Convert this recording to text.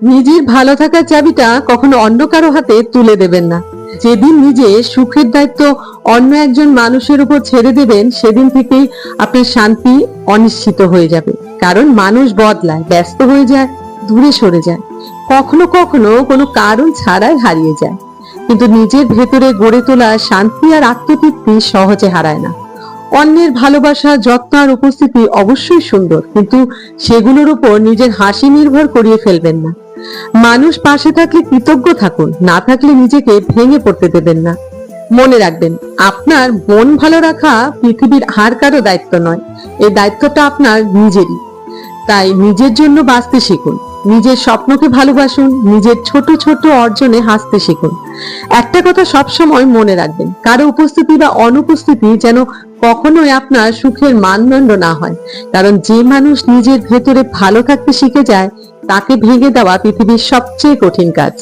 নিজের ভালো থাকার চাবিটা কখনো অন্য কারো হাতে তুলে দেবেন না। যেদিন নিজে সুখের দায়িত্ব অন্য একজন মানুষের উপর ছেড়ে দেবেন, সেদিন থেকেই আপনার শান্তি অনিশ্চিত হয়ে যাবে। কারণ মানুষ বদলায়, ব্যস্ত হয়ে যায়, দূরে সরে যায়, কখনো কখনো কোনো কারণ ছাড়াই হারিয়ে যায়। কিন্তু নিজের ভেতরে গড়ে তোলা শান্তি আর আত্মতৃপ্তি সহজে হারায় না। অন্যের ভালোবাসা, যত্ন আর উপস্থিতি অবশ্যই সুন্দর, কিন্তু সেগুলোর উপর নিজের হাসি নির্ভর করিয়ে ফেলবেন না। মানুষ পাশে থাকলে কৃতজ্ঞ থাকুন, না থাকলে নিজেকে ভেঙে পড়তে দেবেন না। মনে রাখবেন, আপনার মন ভালো রাখা পৃথিবীর আর কারো দায়িত্ব নয়, এই দায়িত্বটা আপনার নিজেরই। তাই নিজের জন্য বাঁচতে শিখুন, নিজের স্বপ্নকে ভালোবাসুন, নিজের ছোট ছোট অর্জনে হাসতে শিখুন। একটা কথা সবসময় মনে রাখবেন, কারো উপস্থিতি বা অনুপস্থিতি যেন কখনোই আপনার সুখের মানদণ্ড না হয়। কারণ যে মানুষ নিজের ভেতরে ভালো থাকতে শিখে যায়, তাকে ভেঙে দেওয়া পৃথিবীর সবচেয়ে কঠিন কাজ।